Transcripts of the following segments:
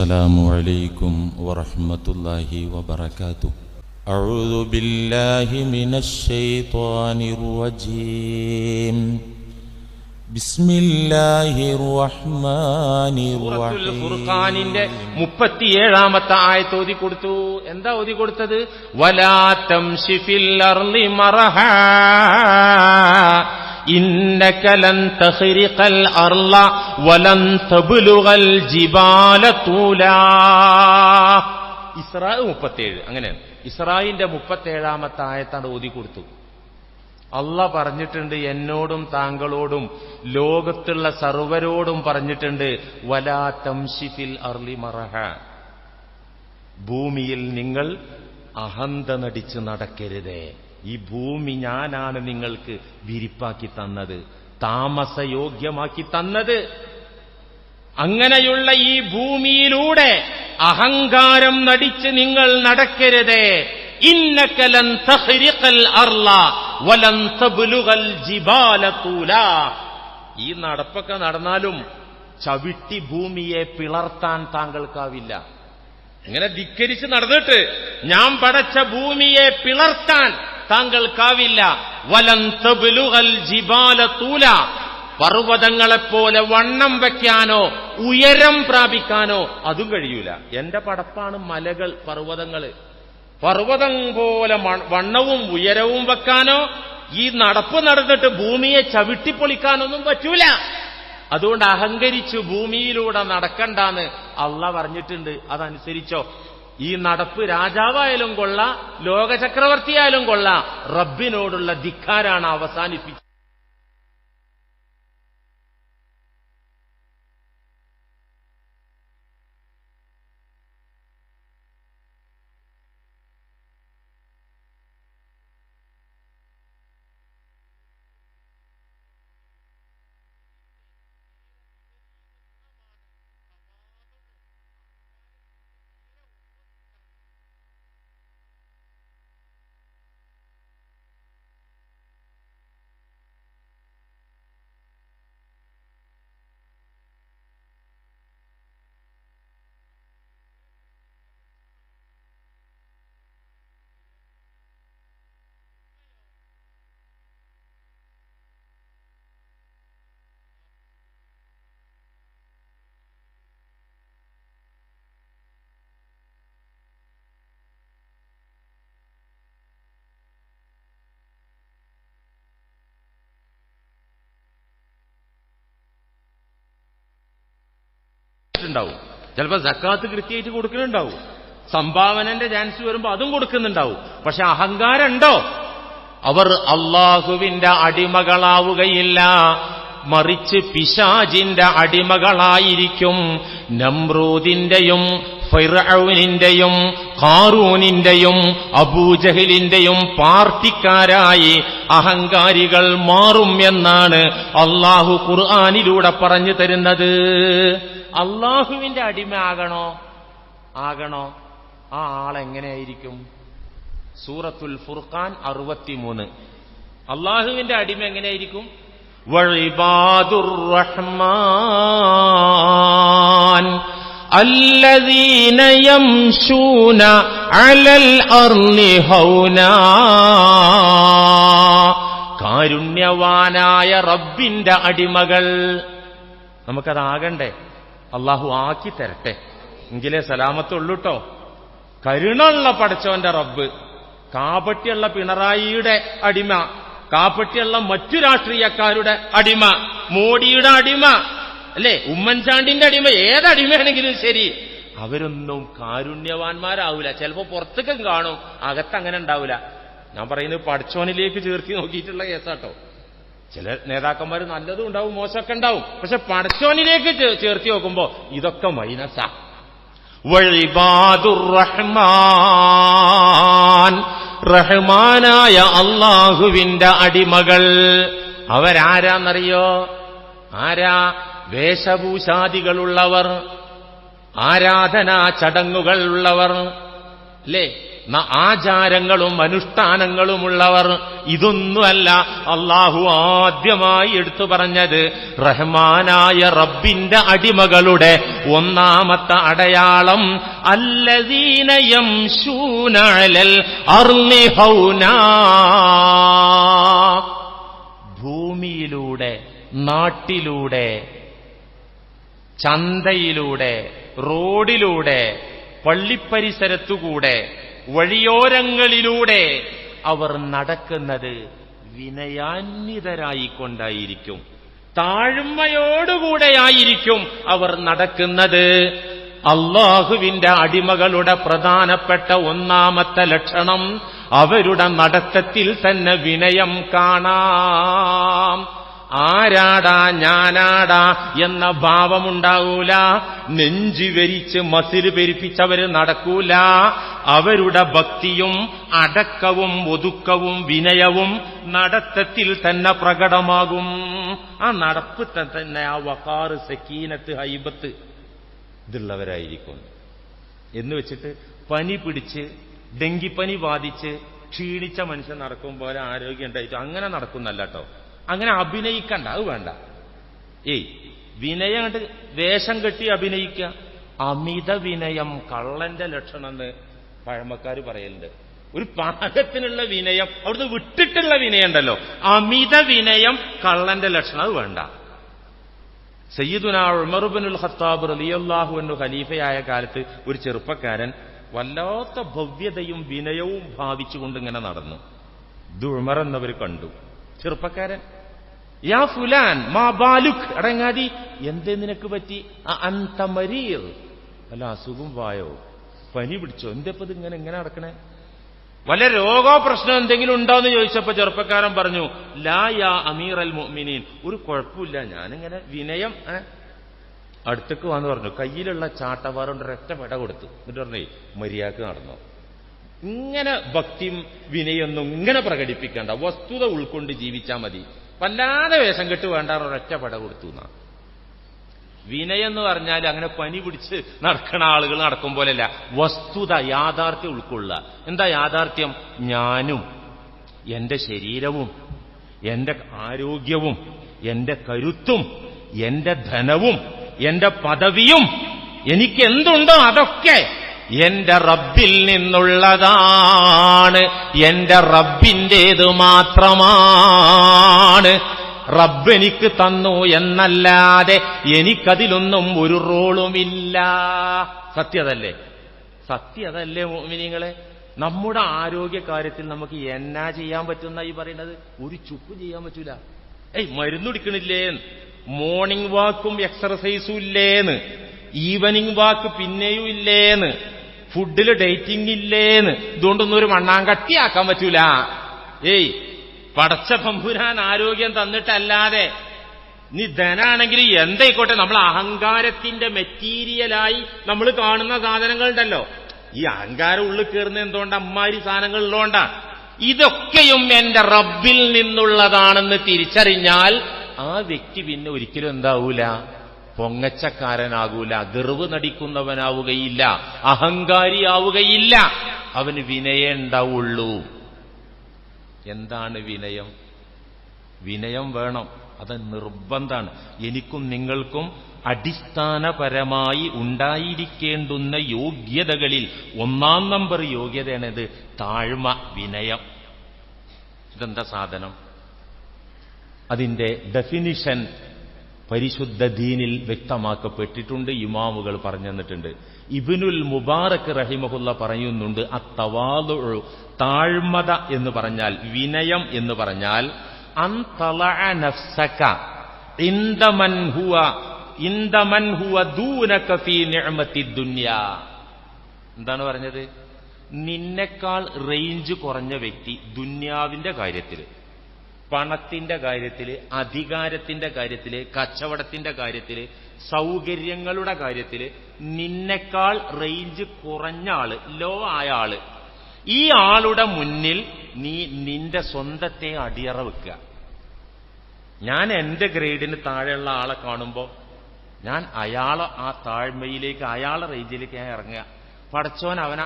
السلام عليكم ورحمة الله وبركاته. أعوذ بالله من الشيطان الرجيم. بسم الله الرحمن الرحيم. ഫുർഖാനിന്റെ 37ാമത്തെ ആയത്ത് ഓതി കൊടുത്തു. എന്താ ഓതി കൊടുത്തത്? വലാ തംശി ഫിൽ അർളി മറഹാ ഇന്നക ലൻ തഖ്രിഖൽ അർള വലൻ തബ്ലുഗൽ ജിബാല തൂലാ. ഇസ്രാ 37. അങ്ങനെ ഇസ്രായിന്റെ 37ാമത്തെ ആയത്താണ് ഓതി കൊടുത്തു. അള്ളാഹ് പറഞ്ഞിട്ടുണ്ട്, എന്നോടും താങ്കളോടും ലോകത്തുള്ള സർവരോടും പറഞ്ഞിട്ടുണ്ട്, വലാ തംശി ഫിൽ അർളി മറഹ, ഭൂമിയിൽ നിങ്ങൾ അഹന്ത നടിച്ച് നടക്കരുതേ. ഈ ഭൂമി ഞാനാണ് നിങ്ങൾക്ക് വിരിപ്പാക്കി തന്നത്, താമസയോഗ്യമാക്കി തന്നത്. അങ്ങനെയുള്ള ഈ ഭൂമിയിലൂടെ അഹങ്കാരം നടിച്ച് നിങ്ങൾ നടക്കരുതേ. ഇന്നക ലൻ തഖ്രിഖൽ അർള വലൻ തബ്ലുഗൽ ജിബാല തൂലാ. ഈ നടപ്പൊക്കെ നടന്നാലും ചവിട്ടി ഭൂമിയെ പിളർത്താൻ താങ്കൾക്കാവില്ല. ഇങ്ങനെ ധിക്കരിച്ച് നടന്നിട്ട് ഞാൻ പടച്ച ഭൂമിയെ പിളർത്താൻ താങ്കൾക്കാവില്ല. വലൻ തബ്ലുഗൽ ജിബാല തൂലാ, പർവ്വതങ്ങളെപ്പോലെ വണ്ണം വയ്ക്കാനോ ഉയരം പ്രാപിക്കാനോ അതും കഴിയൂല. എന്റെ പടപ്പാണ് മലകൾ, പർവ്വതം പോലെ വണ്ണവും ഉയരവും വെക്കാനോ ഈ നടപ്പ് നടന്നിട്ട് ഭൂമിയെ ചവിട്ടിപ്പൊളിക്കാനൊന്നും പറ്റൂല. അതുകൊണ്ട് അഹങ്കരിച്ചു ഭൂമിയിലൂടെ നടക്കണ്ടാന്ന് അള്ളാഹ് പറഞ്ഞിട്ടുണ്ട്. അതനുസരിച്ചോ. ഈ നടപ്പ് രാജാവായാലും കൊള്ള, ലോകചക്രവർത്തിയായാലും കൊള്ള, റബ്ബിനോടുള്ള ധിക്കാരാണ് അവസാനിപ്പിച്ചത്. ണ്ടാവും ചിലപ്പോ സക്കാത്ത് കൃത്യമായിട്ട് കൊടുക്കുന്നുണ്ടാവും, സംഭാവനന്റെ ചാൻസ് വരുമ്പോ അതും കൊടുക്കുന്നുണ്ടാവും. പക്ഷെ അഹങ്കാരം ഉണ്ടോ? അവർ അള്ളാഹുവിന്റെ അടിമകളാവുകയില്ല, മറിച്ച് പിശാചിന്റെ അടിമകളായിരിക്കും. നമ്രൂദിന്റെയും ഫിർഔനിന്റെയും ഖാറൂനിന്റെയും അബൂജഹലിന്റെയും പാർട്ടിക്കാരായി അഹങ്കാരികൾ മാറും എന്നാണ് അള്ളാഹു ഖുർആനിലൂടെ പറഞ്ഞു തരുന്നത്. അള്ളാഹുവിന്റെ അടിമ ആകണോ? ആ ആളെങ്ങനെയായിരിക്കും? സൂറത്തുൽ ഫുർഖാൻ 63. അള്ളാഹുവിന്റെ അടിമ എങ്ങനെയായിരിക്കും? വഇബാദുർ റഹ്മാൻ അല്ലദീന യംശൂന അലൽ അർളി ഹൗനാ. കാരുണ്യവാനായ റബ്ബിന്റെ അടിമകൾ. നമുക്കതാകണ്ടേ? അള്ളാഹു ആക്കി തരട്ടെ, എങ്കിലേ സലാമത്തുള്ളൂട്ടോ. കരുണയുള്ള പടച്ചോന്റെ റബ്ബ്, കാപട്യുള്ള പിണറായിയുടെ അടിമ, കാപട്യുള്ള മറ്റു രാഷ്ട്രീയക്കാരുടെ അടിമ, മോഡിയുടെ അടിമ, അല്ലേ, ഉമ്മൻചാണ്ടിന്റെ അടിമ, ഏതടിമയാണെങ്കിലും ശരി, അവരൊന്നും കാരുണ്യവാന്മാരാവൂല. ചിലപ്പോ പുറത്തേക്കും കാണും, അകത്തങ്ങനെ ഉണ്ടാവൂല. ഞാൻ പറയുന്നത് പടച്ചോനിലേക്ക് ചേർത്തി നോക്കിയിട്ടുള്ള കേസാട്ടോ. ചില നേതാക്കന്മാർ നല്ലതും ഉണ്ടാവും, മോശമൊക്കെ ഉണ്ടാവും. പക്ഷെ പടച്ചോനിലേക്ക് ചേർത്തി നോക്കുമ്പോ ഇതൊക്കെ മൈനസാ. വഇബാദുർ റഹ്മാൻ, റഹ്മാനായ അള്ളാഹുവിന്റെ അടിമകൾ. അവരാരാന്നറിയോ? ആരാ? വേഷഭൂഷാദികളുള്ളവർ, ആരാധനാ ചടങ്ങുകൾ ഉള്ളവർ, അല്ലേ? ആചാരങ്ങളും അനുഷ്ഠാനങ്ങളുമുള്ളവർ. ഇതൊന്നുമല്ല അള്ളാഹു ആദ്യമായി എടുത്തു പറഞ്ഞത്. റഹ്മാനായ റബ്ബിന്റെ അടിമകളുടെ ഒന്നാമത്തെ അടയാളം അല്ലദീന യംശൂന അലൽ അർളി ഹൗനാ, ഭൂമിയിലൂടെ, നാട്ടിലൂടെ, ചന്തയിലൂടെ, റോഡിലൂടെ, പള്ളിപ്പരിസരത്തുകൂടെ, വഴിയോരങ്ങളിലൂടെ അവർ നടക്കുന്നത് വിനയാന്വിതരായിക്കൊണ്ടായിരിക്കും, താഴ്മയോടുകൂടെയായിരിക്കും അവർ നടക്കുന്നത്. അള്ളാഹുവിന്റെ അടിമകളുടെ പ്രധാനപ്പെട്ട ഒന്നാമത്തെ ലക്ഷണം അവരുടെ നടത്തത്തിൽ തന്നെ വിനയം കാണാം. ആരാടാ ഞാനാടാ എന്ന ഭാവമുണ്ടാവൂല. നെഞ്ചു വരിച്ച് മസില് പെരുപ്പിച്ചവര് നടക്കൂല. അവരുടെ ഭക്തിയും അടക്കവും ഒതുക്കവും വിനയവും നടത്തത്തിൽ തന്നെ പ്രകടമാകും. ആ നടപ്പ് തന്നെ ആ വഖാറ്, സക്കീനത്ത്, ഹൈബത്ത് ഇതുള്ളവരായിരിക്കും. എന്ന് വെച്ചിട്ട് പനി പിടിച്ച് ഡെങ്കിപ്പനി ബാധിച്ച് ക്ഷീണിച്ച മനുഷ്യൻ നടക്കും പോലെ ആരോഗ്യം ഉണ്ടായിട്ട് അങ്ങനെ നടക്കുന്നല്ല കേട്ടോ. അങ്ങനെ അഭിനയിക്കണ്ട, അത് വേണ്ട. വിനയം കണ്ട് വേഷം കെട്ടി അഭിനയിക്കുക. അമിത വിനയം കള്ളന്റെ ലക്ഷണം എന്ന് പഴമക്കാർ പറയലുണ്ട്. ഒരു പാകത്തിനുള്ള വിനയം, അവിടുന്ന് വിട്ടിട്ടുള്ള വിനയം ഉണ്ടല്ലോ, അമിത വിനയം കള്ളന്റെ ലക്ഷണം, അത് വേണ്ട. സയ്യിദുനാ ഉമർ ഇബ്നുൽ ഖത്താബ് റളിയല്ലാഹു അൻഹു ഖലീഫയായ കാലത്ത് ഒരു ചെറുപ്പക്കാരൻ വല്ലാത്ത ഭവ്യതയും വിനയവും ഭാവിച്ചുകൊണ്ട് ഇങ്ങനെ നടന്നു. ഇത് ഉമർ എന്നവർ കണ്ടു. ചെറുപ്പക്കാരൻ, യാ ഫുലാൻ മാ ബാലുക്, അടങ്ങാതി, എന്തേ നിനക്ക് പറ്റി? അൻത മരീർ, അല്ല അസുഖം വായോ, പനി പിടിച്ചോ, എന്തേപ്പത് ഇങ്ങനെ നടക്കണേ? വല്ല രോഗോ പ്രശ്നം എന്തെങ്കിലും ഉണ്ടോ എന്ന് ചോദിച്ചപ്പോ ചെറുപ്പക്കാരൻ പറഞ്ഞു, ലാ യാ അമീർ അൽ മുഅ്മിനീൻ, ഒരു കുഴപ്പമില്ല, ഞാനിങ്ങനെ വിനയം. അടുത്തേക്ക് വന്ന് പറഞ്ഞു, കയ്യിലുള്ള ചാട്ടവാറുകൊണ്ട് ഒരൊറ്റ പെട കൊടുത്തു. എന്നിട്ട് പറഞ്ഞേ മര്യാദക്ക് നടന്നു. ഇങ്ങനെ ഭക്തിയും വിനയൊന്നും ഇങ്ങനെ പ്രകടിപ്പിക്കേണ്ട, വസ്തുത ഉൾക്കൊണ്ട് ജീവിച്ചാൽ മതി. വല്ലാതെ വേഷം കെട്ട് വേണ്ട, ഒരൊറ്റ പെട കൊടുത്തു എന്നാ. വിനയം എന്ന് പറഞ്ഞാൽ അങ്ങനെ പനി പിടിച്ച് നടക്കണ ആളുകൾ നടക്കും പോലെയല്ല, വസ്തുത, യാഥാർത്ഥ്യം ഉൾക്കൊള്ളുക. എന്താ യാഥാർത്ഥ്യം? ഞാനും എന്റെ ശരീരവും എന്റെ ആരോഗ്യവും എന്റെ കരുത്തും എന്റെ ധനവും എന്റെ പദവിയും എനിക്കെന്തുണ്ടോ അതൊക്കെ എന്റെ റബ്ബിൽ നിന്നുള്ളതാണ്, എന്റെ റബ്ബിന്റേത് മാത്രമാണ്. റബ്ബ് എനിക്ക് തന്നു എന്നല്ലാതെ എനിക്കതിലൊന്നും ഒരു റോളുമില്ല. സത്യതല്ലേ? സത്യതല്ലേ മുഅ്മിനീങ്ങളെ? നമ്മുടെ ആരോഗ്യകാര്യത്തിൽ നമുക്ക് എന്നാ ചെയ്യാൻ പറ്റുന്ന ഈ പറയുന്നത്? ഒരു ചുക്ക് ചെയ്യാൻ പറ്റൂല. മരുന്ന് കുടിക്കണില്ലേന്ന്, മോർണിംഗ് വാക്കും എക്സർസൈസും ഇല്ലേന്ന്, ഈവനിങ് വാക്ക് പിന്നെയും ഇല്ലേന്ന്, ഫുഡിൽ ഡേറ്റിംഗ് ഇല്ലേന്ന്, ഇതുകൊണ്ടൊന്നും ഒരു മണ്ണാങ്കട്ടിയാക്കാൻ പറ്റൂല. പടച്ച തമ്പുരാൻ ആരോഗ്യം തന്നിട്ടല്ലാതെ നീ ധനാണെങ്കിൽ എന്തായിക്കോട്ടെ, നമ്മൾ അഹങ്കാരത്തിന്റെ മെറ്റീരിയലായി നമ്മൾ കാണുന്ന സാധനങ്ങളുണ്ടല്ലോ, ഈ അഹങ്കാരം ഉള്ളിൽ കയറുന്ന എന്തുകൊണ്ട്? അമ്മാരി സാധനങ്ങൾ ഉള്ളതുകൊണ്ടാ. ഇതൊക്കെയും എന്റെ റബ്ബിൽ നിന്നുള്ളതാണെന്ന് തിരിച്ചറിഞ്ഞാൽ ആ വ്യക്തി പിന്നെ ഒരിക്കലും എന്താവൂല? പൊങ്ങച്ചക്കാരനാകൂല, ഗർവ് നടിക്കുന്നവനാവുകയില്ല, അഹങ്കാരിയാവുകയില്ല. അവന് വിനയം ഉണ്ടാവുള്ളൂ. എന്താണ് വിനയം? വിനയം വേണം, അത് നിർബന്ധാണ്. എനിക്കും നിങ്ങൾക്കും അടിസ്ഥാനപരമായി ഉണ്ടായിരിക്കേണ്ടുന്ന യോഗ്യതകളിൽ 1-ാം നമ്പർ യോഗ്യതയാണിത്, താഴ്മ, വിനയം. ഇതെന്താ സാധനം? അതിന്റെ ഡെഫിനിഷൻ പരിശുദ്ധ ദീനിൽ വ്യക്തമാക്കപ്പെട്ടിട്ടുണ്ട്, ഇമാമുകൾ പറഞ്ഞു തന്നിട്ടുണ്ട്. ഇബ്നുൽ മുബാറക് റഹിമഹുല്ല പറയുന്നുണ്ട്, അത്തവാദു, താഴ്മത എന്ന് പറഞ്ഞാൽ, വിനയം എന്ന് പറഞ്ഞാൽ, അൻ തലഅ നഫ്സക ഇൻദമൻ ഹുവ ദൂനക ഫീ നിഅമത്തി ദുനിയാ. എന്താണ് പറഞ്ഞത്? നിന്നെക്കാൾ റേഞ്ച് കുറഞ്ഞ വ്യക്തി ദുന്യാവിന്റെ കാര്യത്തിൽ, പണത്തിന്റെ കാര്യത്തിൽ, അധികാരത്തിന്റെ കാര്യത്തിൽ, കച്ചവടത്തിന്റെ കാര്യത്തിൽ, സൗകര്യങ്ങളുടെ കാര്യത്തിൽ നിന്നെക്കാൾ റേഞ്ച് കുറഞ്ഞ ആള്, ലോ ആയ ആള്, ഈ ആളുടെ മുന്നിൽ നീ നിന്റെ സ്വന്തത്തെ അടിയറ വെക്കുക. ഞാൻ എന്റെ ഗ്രേഡിന് താഴെയുള്ള ആളെ കാണുമ്പോൾ ഞാൻ അയാളെ ആ താഴ്മയിലേക്ക്, അയാളെ റേഞ്ചിലേക്ക് ഞാൻ ഇറങ്ങുക. പടച്ചോൻ അവനെ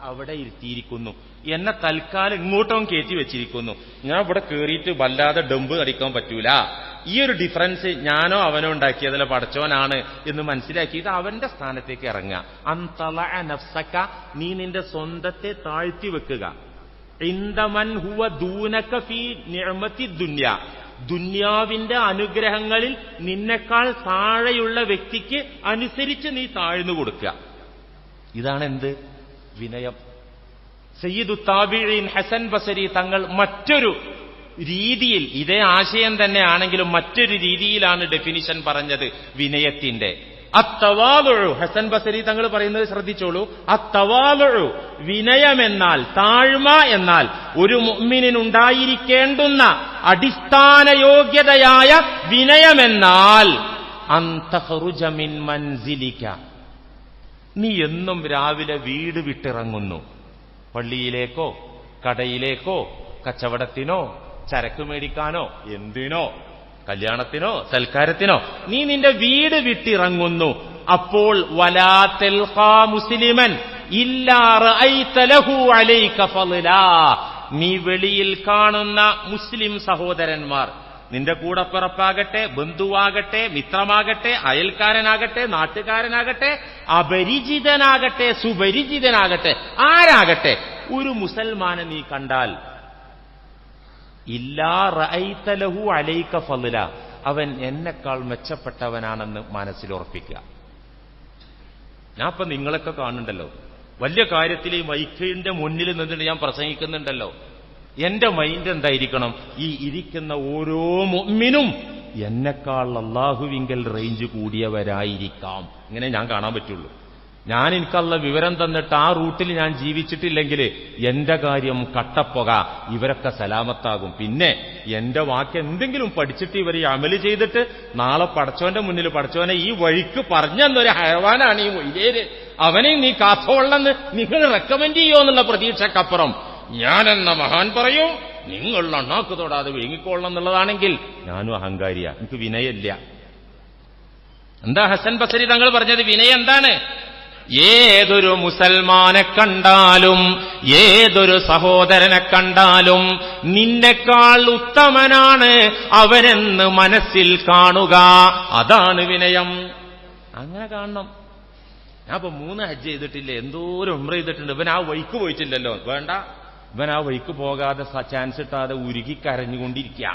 അവിടെ ഇരുത്തിയിരിക്കുന്നു, എന്നെ തൽക്കാലം ഇങ്ങോട്ടും കയറ്റി വെച്ചിരിക്കുന്നു, ഞാൻ ഇവിടെ കയറിയിട്ട് വല്ലാതെ ഡംബ് അടിക്കാൻ പറ്റൂല. ഈ ഒരു ഡിഫറൻസ് ഞാനോ അവനോ ഉണ്ടാക്കിയതല്ല, പടച്ചോനാണ് എന്ന് മനസ്സിലാക്കിയിട്ട് അവന്റെ സ്ഥാനത്തേക്ക് ഇറങ്ങുക. അന്തളഅ നഫ്സക, നീ നിന്റെ സ്വന്തത്തെ താഴ്ത്തി വെക്കുക. ഇൻദമൻ ഹുവ ദൂനക ഫീ നിഅമത്തി ദുനിയ, ദുന്യാവിന്റെ അനുഗ്രഹങ്ങളിൽ നിന്നെക്കാൾ താഴെയുള്ള വ്യക്തിക്ക് അനുസരിച്ച് നീ താഴ്ന്നു കൊടുക്കുക. ഇതാണ് എന്ത്? വിനയം. സയ്യിദു താബിഈൻ ഹസൻ ബസരി തങ്ങൾ മറ്റൊരു രീതിയിൽ, ഇതേ ആശയം തന്നെ ആണെങ്കിലും മറ്റൊരു രീതിയിലാണ് ഡെഫിനിഷൻ പറഞ്ഞത് വിനയത്തിന്റെ. അത്തവാലുഉ, ഹസൻ ബസരി തങ്ങൾ പറയുന്നത് ശ്രദ്ധിച്ചോളൂ. അത്തവാലുഉ, വിനയമെന്നാൽ, താഴ്മ എന്നാൽ ഒരു മുഅ്മിനിനുണ്ടായിരിക്കേണ്ടുന്ന അടിസ്ഥാന യോഗ്യതയായ വിനയമെന്നാൽ അൻ തഖ്റുജ മിൻ മൻസിലിക, നീ എന്നും രാവിലെ വീട് വിട്ടിറങ്ങുന്നു, പള്ളിയിലേക്കോ കടയിലേക്കോ കച്ചവടത്തിനോ ചരക്ക് മേടിക്കാനോ എന്തിനോ കല്യാണത്തിനോ സൽക്കാരത്തിനോ നീ നിന്റെ വീട് വിട്ടിറങ്ങുന്നു. അപ്പോൾ വലാ തൽഖാ മുസ്ലിമൻ ഇല്ലാ റഅയ്ത ലഹു അലൈക ഫളലാ, നീ വെളിയിൽ കാണുന്ന മുസ്ലിം സഹോദരന്മാർ, നിന്റെ കൂടപ്പിറപ്പാകട്ടെ, ബന്ധുവാകട്ടെ, മിത്രമാകട്ടെ, അയൽക്കാരനാകട്ടെ, നാട്ടുകാരനാകട്ടെ, അപരിചിതനാകട്ടെ, സുപരിചിതനാകട്ടെ, ആരാകട്ടെ, ഒരു മുസൽമാനെ നീ കണ്ടാൽ ഇല്ലാ റഅയ്ത ലഹു അലൈക ഫളല, അവൻ എന്നെക്കാൾ മെച്ചപ്പെട്ടവനാണെന്ന് മനസ്സിലുറപ്പിക്കുക. ഞാൻ ഇപ്പൊ നിങ്ങളൊക്കെ കാണുന്നുണ്ടല്ലോ, വലിയ കാര്യത്തിൽ ഈ മൈക്കിന്റെ മുന്നിൽ നിന്നിട്ട് ഞാൻ പ്രസംഗിക്കുന്നുണ്ടല്ലോ. എന്റെ മൈൻഡ് എന്തായിരിക്കണം? ഈ ഇരിക്കുന്ന ഓരോ മുഅ്മിനും എന്നെക്കാൾ അല്ലാഹുവിങ്കൽ റേഞ്ച് കൂടിയവരായിരിക്കാം. ഇങ്ങനെ ഞാൻ കാണാൻ പറ്റുള്ളൂ. ഞാൻ എനിക്കുള്ള വിവരം തന്നിട്ട് ആ റൂട്ടിൽ ഞാൻ ജീവിച്ചിട്ടില്ലെങ്കിൽ എന്റെ കാര്യം കട്ടപ്പുക, ഇവരൊക്കെ സലാമത്താകും. പിന്നെ എന്റെ വാക്ക് എന്തെങ്കിലും പഠിച്ചിട്ട് ഇവർ അമല് ചെയ്തിട്ട് നാളെ പടച്ചോന്റെ മുന്നിൽ പടച്ചോനെ ഈ വഴിക്ക് പറഞ്ഞെന്നൊരു ഹയവാനാണ് ഈ മൊയ്തേര്, അവനെ നീ കാത്തോളെന്ന് നിങ്ങൾ റെക്കമെൻഡ് ചെയ്യോ എന്നുള്ള പ്രതീക്ഷക്കപ്പുറം ഞാനെന്ന മഹാൻ പറയും നിങ്ങൾ അണ്ണാക്ക് തൊടാതെ വിഴുങ്ങിക്കൊള്ളണം എന്നുള്ളതാണെങ്കിൽ ഞാനും അഹങ്കാരിയാ, എനിക്ക് വിനയമില്ല. എന്താ ഹസൻ ബസരി തങ്ങൾ പറഞ്ഞത്? വിനയം എന്താണ്? ഏതൊരു മുസൽമാനെ കണ്ടാലും ഏതൊരു സഹോദരനെ കണ്ടാലും നിന്നെക്കാൾ ഉത്തമനാണ് അവനെന്ന് മനസ്സിൽ കാണുക, അതാണ് വിനയം. അങ്ങനെ കാണണം. ഞാൻ ഇപ്പൊ 3 ഹജ്ജ് ചെയ്തിട്ടില്ലേ, എന്തോരം ഉംറ ചെയ്തിട്ടുണ്ട്, ഇവൻ ആ വഴിക്ക് പോയിട്ടില്ലല്ലോ, വേണ്ട, ഇവൻ ആ വഴിക്ക് പോകാതെ ചാൻസ് ഇട്ടാതെ ഉരുകി കരഞ്ഞുകൊണ്ടിരിക്കുക.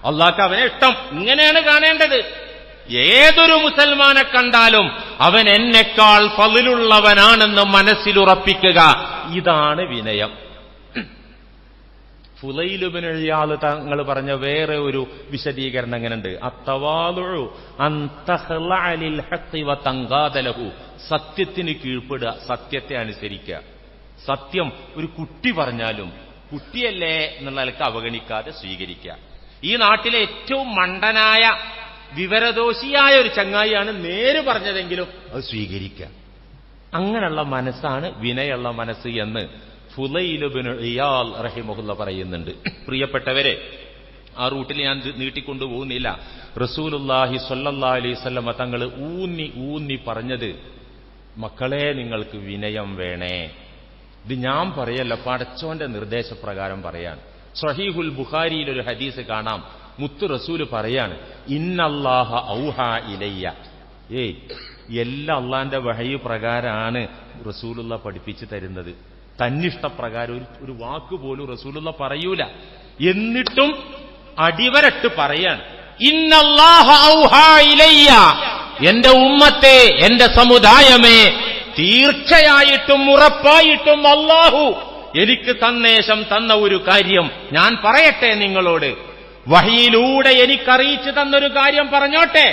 അള്ളാഹ്ക്ക് അവനെ ഇഷ്ടം. ഇങ്ങനെയാണ് കാണേണ്ടത്. ഏതൊരു മുസൽമാനെ കണ്ടാലും അവൻ എന്നെക്കാൾ ഫളിലുള്ളവനാണെന്ന് മനസ്സിലുറപ്പിക്കുക, ഇതാണ് വിനയം. ഫുളൈൽ ഇബ്നു ഇയാദ് തങ്ങൾ പറഞ്ഞ വേറെ ഒരു വിശദീകരണം എങ്ങനെയുണ്ട്? അത്തവാലുഉ അൻ തഖ്ലഅ ലിൽ ഹഖ് വ തൻഖാദ ലഹു, സത്യത്തിന് കീഴ്പ്പെടുക, സത്യത്തെ അനുസരിക്കുക. സത്യം ഒരു കുട്ടി പറഞ്ഞാലും കുട്ടിയല്ലേ എന്നുള്ള നിലക്ക് അവഗണിക്കാതെ സ്വീകരിക്കുക. ഈ നാട്ടിലെ ഏറ്റവും മണ്ടനായ വിവരദോഷിയായ ഒരു ചങ്ങായിയാണ് നേര് പറഞ്ഞതെങ്കിലും അത് സ്വീകരിക്കുക. അങ്ങനെയുള്ള മനസ്സാണ് വിനയുള്ള മനസ്സ് എന്ന് ഫുളൈൽ ഇബ്നു ഇയാദ് റഹിമഹുല്ലാഹ് പറയുന്നുണ്ട്. പ്രിയപ്പെട്ടവരെ, ആ റൂട്ടിൽ ഞാൻ നീട്ടിക്കൊണ്ടു പോകുന്നില്ല. റസൂലുള്ളാഹി സ്വല്ലല്ലാഹു അലൈഹി വസല്ലം തങ്ങൾ ഊന്നി പറഞ്ഞത്, മക്കളെ നിങ്ങൾക്ക് വിനയം വേണേ. ഇത് ഞാൻ പറയല്ല, പടച്ചോന്റെ നിർദ്ദേശപ്രകാരം പറയാണ്. സ്വഹീഹുൽ ബുഖാരിയിൽ ഒരു ഹദീസ് കാണാം. മുത്തു റസൂല് പറയാണ്, ഇന്നല്ലാഹ ഔഹാ ഇലയ്യ. എല്ലാ അള്ളാന്റെ വഹയി പ്രകാരമാണ് റസൂലുള്ള പഠിപ്പിച്ചു തരുന്നത്. തന്നിഷ്ടപ്രകാരം ഒരു വാക്ക് പോലും റസൂലുള്ള പറയൂല. എന്നിട്ടും അടിവരട്ട് പറയാണ്, ഇന്നല്ലാഹ ഔഹാ ഇലയ്യ, എന്റെ ഉമ്മത്തെ, എന്റെ സമുദായമേ, തീർച്ചയായിട്ടും ഉറപ്പായിട്ടും അല്ലാഹു എനിക്ക് സന്ദേശം തന്ന ഒരു കാര്യം ഞാൻ പറയട്ടെ നിങ്ങളോട്. വഹിയിലൂടെ എനിക്കറിയിച്ചു തന്നൊരു കാര്യം പറഞ്ഞോട്ടെ.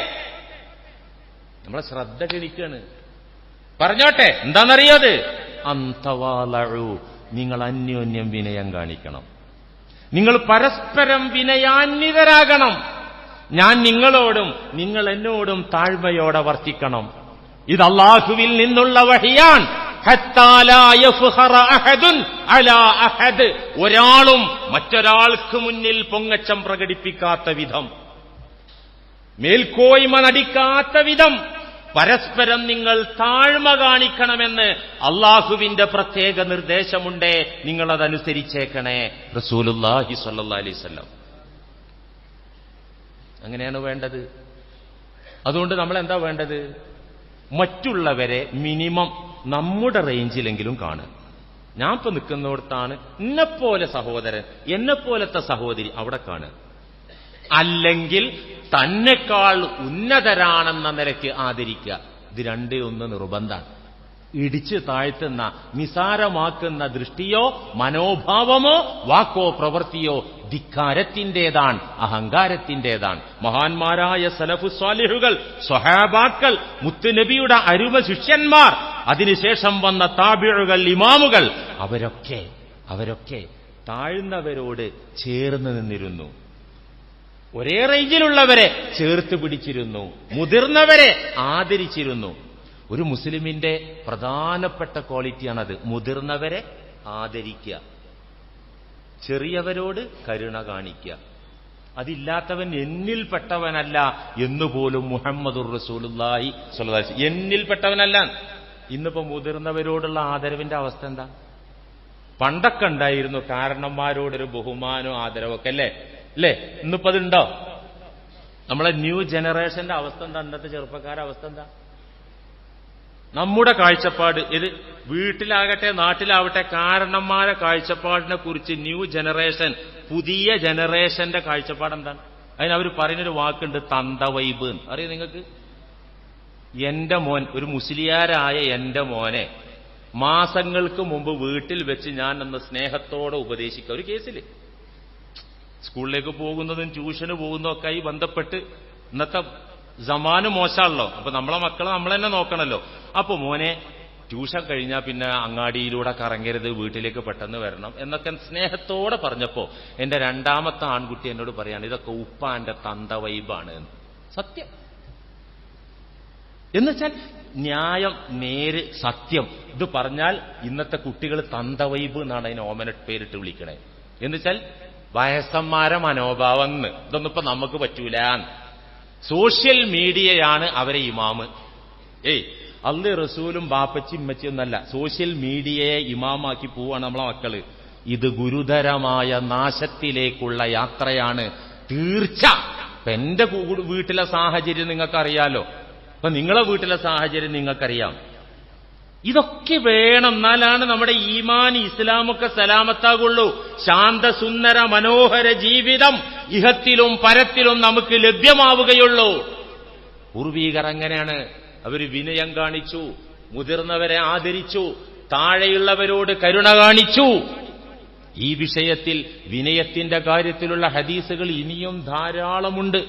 നമ്മളെ ശ്രദ്ധ ക്ഷണിക്കാണ്. പറഞ്ഞോട്ടെ, എന്താണെന്നറിയത്? അന്തവാലഉ, നിങ്ങൾ അന്യോന്യം വിനയം കാണിക്കണം. നിങ്ങൾ പരസ്പരം വിനയാന്വിതരാകണം. ഞാൻ നിങ്ങളോടും നിങ്ങൾ എന്നോടും താഴ്മയോടെ വർത്തിക്കണം. ഇത് അല്ലാഹുവിൽ നിന്നുള്ള വഹിയാൻ. ഒരാളും മറ്റൊരാൾക്ക് മുന്നിൽ പൊങ്ങച്ചം പ്രകടിപ്പിക്കാത്ത വിധം, മേൽക്കോയ്മ നടിക്കാത്ത വിധം പരസ്പരം നിങ്ങൾ താഴ്മ കാണിക്കണമെന്ന് അള്ളാഹുവിന്റെ പ്രത്യേക നിർദ്ദേശമുണ്ടേ, നിങ്ങളതനുസരിച്ചേക്കണേ. റസൂലുള്ളാഹി സ്വല്ലല്ലാഹി അലൈഹി വസല്ലം അങ്ങനെയാണ് വേണ്ടത്. അതുകൊണ്ട് നമ്മൾ എന്താ വേണ്ടത്? മറ്റുള്ളവരെ മിനിമം നമ്മുടെ റേഞ്ചിലെങ്കിലും കാണുക. ഞാൻ ഇപ്പൊ നിൽക്കുന്നിടത്താണ് എന്നെപ്പോലെ സഹോദരൻ, എന്നെപ്പോലത്തെ സഹോദരി അവിടെ കാണുക. അല്ലെങ്കിൽ തന്നെക്കാൾ ഉന്നതരാണെന്ന നിലയ്ക്ക് ആദരിക്കുക. ഇത് രണ്ടേ ഒന്ന് നിർബന്ധമാണ്. ഇടിച്ചു താഴ്ത്തുന്ന, നിസാരമാക്കുന്ന ദൃഷ്ടിയോ മനോഭാവമോ വാക്കോ പ്രവൃത്തിയോ ധിക്കാരത്തിന്റേതാണ്, അഹങ്കാരത്തിന്റേതാണ്. മഹാന്മാരായ സലഫു സ്വാലിഹുകൾ, സ്വഹാബാക്കൾ, മുത്തുനബിയുടെ അരുമ ശിഷ്യന്മാർ, അതിനുശേഷം വന്ന താബിഉകൾ, ഇമാമുകൾ, അവരൊക്കെ താഴ്ന്നവരോട് ചേർന്ന് നിന്നിരുന്നു. ഒരേ റേഞ്ചിലുള്ളവരെ ചേർത്ത് പിടിച്ചിരുന്നു, മുതിർന്നവരെ ആദരിച്ചിരുന്നു. ഒരു മുസ്ലിമിന്റെ പ്രധാനപ്പെട്ട ക്വാളിറ്റിയാണത്, മുതിർന്നവരെ ആദരിക്കുക, ചെറിയവരോട് കരുണ കാണിക്കുക. അതില്ലാത്തവൻ എന്നിൽപ്പെട്ടവനല്ല എന്നുപോലും മുഹമ്മദുർ റസൂലുള്ളാഹി സ്വല്ലല്ലാഹി അലൈഹി വസല്ലം എന്നിൽപ്പെട്ടവനല്ല. ഇന്നിപ്പോ മുതിർന്നവരോടുള്ള ആദരവിന്റെ അവസ്ഥ എന്താ? പണ്ടൊക്കെ ഉണ്ടായിരുന്നു കാരണന്മാരോടൊരു ബഹുമാനവും ആദരവൊക്കെ, അല്ലേ? ഇന്നിപ്പോ അതുണ്ടോ? നമ്മളെ ന്യൂ ജനറേഷന്റെ അവസ്ഥ എന്താ? ഇന്നത്തെ ചെറുപ്പക്കാരുടെ അവസ്ഥ എന്താ? നമ്മുടെ കാഴ്ചപ്പാട് ഇത് വീട്ടിലാകട്ടെ നാട്ടിലാവട്ടെ, കാരണന്മാരെ കാഴ്ചപ്പാടിനെ കുറിച്ച് ന്യൂ ജനറേഷൻ, പുതിയ ജനറേഷന്റെ കാഴ്ചപ്പാട് എന്താണ്? അതിനവർ പറയുന്നൊരു വാക്കുണ്ട്, തന്തവൈബ്. അറിയാം നിങ്ങൾക്ക്? എന്റെ മോൻ, ഒരു മുസ്ലിയാരായ എന്റെ മോനെ മാസങ്ങൾക്ക് മുമ്പ് വീട്ടിൽ വെച്ച് ഞാൻ ഒന്ന് സ്നേഹത്തോടെ ഉപദേശിക്കുക. ഒരു കേസിൽ സ്കൂളിലേക്ക് പോകുന്നതും ട്യൂഷന് പോകുന്നതും ഒക്കെ ആയി ബന്ധപ്പെട്ട് ഇന്നത്തെ സമാന് മോശമാണല്ലോ. അപ്പൊ നമ്മളെ മക്കളെ നമ്മൾ തന്നെ നോക്കണമല്ലോ. അപ്പൊ മോനെ ട്യൂഷൻ കഴിഞ്ഞാൽ പിന്നെ അങ്ങാടിയിലൂടെ കറങ്ങരുത്, വീട്ടിലേക്ക് പെട്ടെന്ന് വരണം എന്നൊക്കെ സ്നേഹത്തോടെ പറഞ്ഞപ്പോ എന്റെ രണ്ടാമത്തെ ആൺകുട്ടി എന്നോട് പറയാണ്, ഇതൊക്കെ ഉപ്പാന്റെ തന്ത വൈബാണ് എന്ന്. സത്യം എന്നുവെച്ചാൽ ന്യായം, നേര്, സത്യം. ഇത് പറഞ്ഞാൽ ഇന്നത്തെ കുട്ടികൾ തന്ത വൈബ് എന്നാണ് അതിന് ഓമന പേരിട്ട് വിളിക്കണേ. എന്നുവെച്ചാൽ വയസ്സന്മാരെ മനോഭാവം. ഇതൊന്നും ഇപ്പൊ നമുക്ക് പറ്റൂല. സോഷ്യൽ മീഡിയയാണ് അവരെ ഇമാമ്. അള്ളി റസൂലും ബാപ്പച്ചി ഇമ്മച്ചിയൊന്നല്ല, സോഷ്യൽ മീഡിയയെ ഇമാമാക്കി പോവാണ് നമ്മളെ മക്കള്. ഇത് ഗുരുതരമായ നാശത്തിലേക്കുള്ള യാത്രയാണ്, തീർച്ച. ഇപ്പൊ എന്റെ വീട്ടിലെ സാഹചര്യം നിങ്ങൾക്കറിയാലോ, ഇപ്പൊ നിങ്ങളെ വീട്ടിലെ സാഹചര്യം നിങ്ങൾക്കറിയാം. ഇതൊക്കെ വേണം, എന്നാലാണ് നമ്മുടെ ഈമാൻ, ഇസ്ലാമൊക്കെ സലാമത്താകുള്ളൂ. ശാന്തസുന്ദര മനോഹര ജീവിതം ഇഹത്തിലും പരത്തിലും നമുക്ക് ലഭ്യമാവുകയുള്ളൂ. പൂർവീകർ അങ്ങനെയാണ്. അവർ വിനയം കാണിച്ചു, മുതിർന്നവരെ ആദരിച്ചു, താഴെയുള്ളവരോട് കരുണ കാണിച്ചു. ഈ വിഷയത്തിൽ വിനയത്തിന്റെ കാര്യത്തിലുള്ള ഹദീസുകൾ ഇനിയും ധാരാളമുണ്ട്.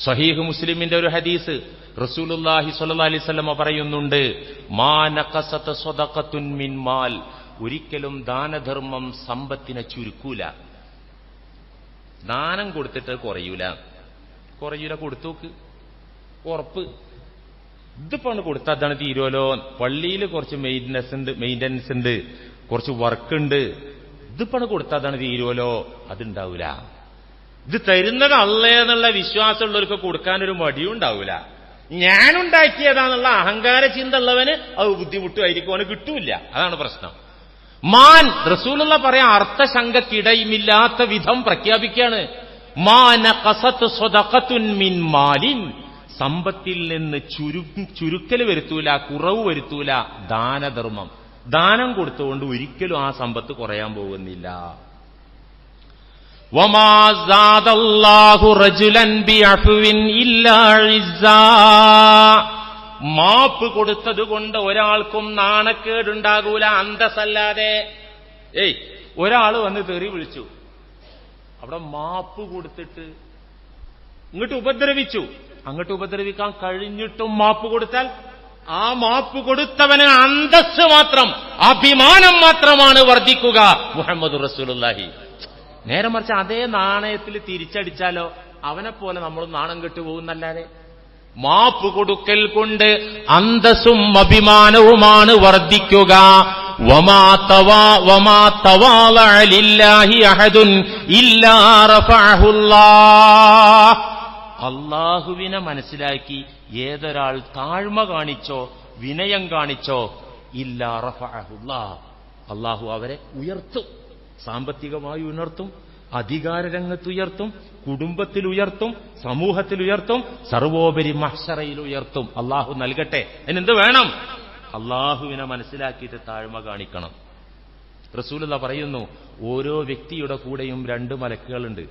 സ്വഹീഹ് മുസ്ലിമിന്റെ ഒരു ഹദീസ്, റസൂലുള്ളാഹി സ്വല്ലല്ലാഹി അലൈഹി വസല്ലം പറയുന്നുണ്ട്, മാ നഖസത സ്വദഖത്തുൻ മിൻ മാൽ, ഒരിക്കലും ദാനധർമ്മം സമ്പത്തിനെ ചുരുക്കൂല. ദാനം കൊടുത്തിട്ട് കുറയൂല. കൊടുത്തു നോക്ക്, ഉറപ്പ്. ഇതിപ്പോ കൊടുത്താൽ അതാണ് തീരുമല്ലോ. പള്ളിയിൽ കുറച്ച് മെയിൻ്റനൻസ് ഉണ്ട്, കുറച്ച് വർക്ക് ഉണ്ട്. ഇതിപ്പോ കൊടുത്താൽ അതാണ് തീരുമല്ലോ, അതുണ്ടാവൂല. ഇത് തരുന്നത് അള്ളയെന്നുള്ള വിശ്വാസമുള്ളവർക്ക് കൊടുക്കാനൊരു മടിയും ഉണ്ടാവൂല. ഞാനുണ്ടാക്കിയതാണെന്നുള്ള അഹങ്കാര ചിന്ത ഉള്ളവന് അത് ബുദ്ധിമുട്ടുമായിരിക്കും, അവന് കിട്ടൂല. അതാണ് പ്രശ്നം. മാൻ റസൂലുള്ള പറയാൻ അർത്ഥശങ്കക്കിടയുമില്ലാത്ത വിധം പ്രഖ്യാപിക്കുകയാണ്, മാനഖസത് സ്വദഖത്തുൻ മിൻ മാലിൻ, സമ്പത്തിൽ നിന്ന് ചുരുക്കൽ വരുത്തൂല, കുറവ് വരുത്തൂല ദാനധർമ്മം. ദാനം കൊടുത്തുകൊണ്ട് ഒരിക്കലും ആ സമ്പത്ത് കുറയാൻ പോകുന്നില്ല. വമാ സാദല്ലാഹു റജുലൻ ബിഅഫ്വിൻ ഇല്ലാ ഇസ്സാ, മാപ്പ് കൊടുത്തത് കൊണ്ട് ഒരാൾക്കും നാണക്കേടുണ്ടാകൂല, അന്തസ്സല്ലാതെ. ഒരാൾ വന്ന് തെറി വിളിച്ചു, അവിടെ മാപ്പ് കൊടുത്തിട്ട് ഇങ്ങോട്ട് ഉപദ്രവിച്ചു. അങ്ങോട്ട് ഉപദ്രവിക്കാൻ കഴിഞ്ഞിട്ടും മാപ്പ് കൊടുത്താൽ ആ മാപ്പ് കൊടുത്തവന് അന്തസ്സ് മാത്രം, അഭിമാനം മാത്രമാണ് വർദ്ധിക്കുക. മുഹമ്മദ് റസൂലുള്ളാഹി. നേരെ മറിച്ച് അതേ നാണയത്തിൽ തിരിച്ചടിച്ചാലോ അവനെപ്പോലെ നമ്മൾ നാണം കെട്ടുപോകുന്നല്ലാതെ. മാപ്പ് കൊടുക്കൽ കൊണ്ട് അന്തസ്സും അഭിമാനവുമാണ് വർദ്ധിക്കുക. വമാ തവാളഅ ലില്ലാഹി അഹദുൻ ഇല്ലാ റഫഅഹുല്ലാഹ്, അള്ളാഹുവിനെ മനസ്സിലാക്കി ഏതൊരാൾ താഴ്മ കാണിച്ചോ വിനയം കാണിച്ചോ ഇല്ലാ റഫഅഹുല്ലാഹ്, അള്ളാഹു അവരെ ഉയർത്തും. സാമ്പത്തികമായി ഉയർത്തും, അധികാര രംഗത്ത് ഉയർത്തും, കുടുംബത്തിൽ ഉയർത്തും, സമൂഹത്തിൽ ഉയർത്തും, സർവോപരി മഹ്ശറയിൽ ഉയർത്തും. അള്ളാഹു നൽകട്ടെ. അതിനെന്ത് വേണം? അള്ളാഹുവിനെ മനസ്സിലാക്കിയിട്ട് താഴ്മ കാണിക്കണം. റസൂലുള്ളാഹി പറയുന്നു, ഓരോ വ്യക്തിയുടെ കൂടെയും 2 മലക്കുകളുണ്ട്.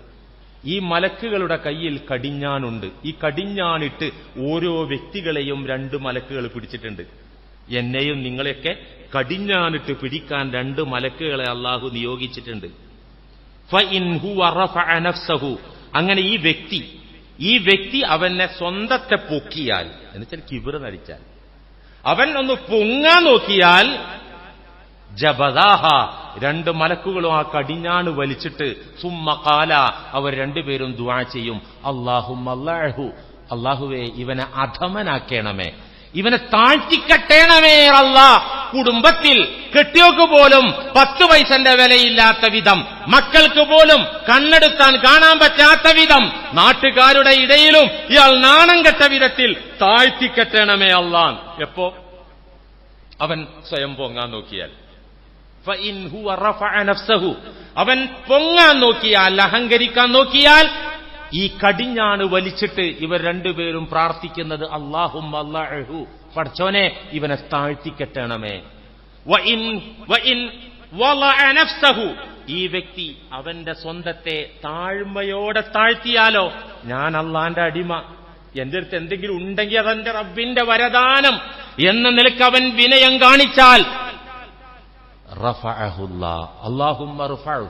ഈ മലക്കുകളുടെ കയ്യിൽ കടിഞ്ഞാനുണ്ട്. ഈ കടിഞ്ഞാണിട്ട് ഓരോ വ്യക്തികളെയും 2 മലക്കുകൾ പിടിച്ചിട്ടുണ്ട്. എന്നെയും നിങ്ങളെയൊക്കെ കടിഞ്ഞാനിട്ട് പിടിക്കാൻ 2 മലക്കുകളെ അള്ളാഹു നിയോഗിച്ചിട്ടുണ്ട്. ഫഇൻ ഹുവ റഫഅ നഫ്സഹു, അങ്ങനെ ഈ വ്യക്തി അവനെ സ്വന്തത്തെ പൊക്കിയാൽ, എന്നുവെച്ചാൽ കിബ്ർ നടിച്ചാൽ, അവൻ ഒന്ന് പൊങ്ങാൻ നോക്കിയാൽ ജബദാഹ, 2 മലക്കുകളും ആ കടിഞ്ഞാണ് വലിച്ചിട്ട് സുമ്മ ഖാല, അവർ 2 പേരും ദുആ ചെയ്യും, അല്ലാഹുമ്മല്ലഹു, അല്ലാഹുവേ ഇവനെ അധമനാക്കണമേ, ഇവനെ താഴ്ത്തിക്കട്ടേണമേ അല്ലാഹ്. കുടുംബത്തിൽ കെട്ടിയോക്ക് പോലും 10 പൈസന്റെ വിലയില്ലാത്ത വിധം, മക്കൾക്ക് പോലും കണ്ണെടുത്താൻ കാണാൻ പറ്റാത്ത വിധം, നാട്ടുകാരുടെ ഇടയിലും ഇയാൾ നാണം കെട്ട വിധത്തിൽ താഴ്ത്തിക്കട്ടേണമേ അല്ലാഹ്. എപ്പോ? അവൻ സ്വയം പൊങ്ങാൻ നോക്കിയാൽ. ഫഇൻ ഹുവ റഫഅ നഫ്സഹു, അവൻ പൊങ്ങാൻ നോക്കിയാൽ, അഹങ്കരിക്കാൻ നോക്കിയാൽ, ഈ കടിഞ്ഞാണ് വലിച്ചിട്ട് ഇവർ 2 പേരും പ്രാർത്ഥിക്കുന്നത് അല്ലാഹുമ്മ അല്ലാഹു, പടച്ചോനെ ഇവനെ താഴ്ത്തിക്കെട്ടണമേ. വഇൻ വളഅ നഫ്സഹു, ഈ വ്യക്തി അവന്റെ സ്വന്തത്തെ താഴ്മയോടെ താഴ്ത്തിയാലോ, ഞാൻ അള്ളാന്റെ അടിമ, എന്റെ അടുത്ത് എന്തെങ്കിലും ഉണ്ടെങ്കിൽ അതെന്റെ റബ്ബിന്റെ വരദാനം എന്ന നിലക്ക് അവൻ വിനയം കാണിച്ചാൽ റഫഅഹുല്ലാഹ്, അല്ലാഹുമ്മ ർഫഉ,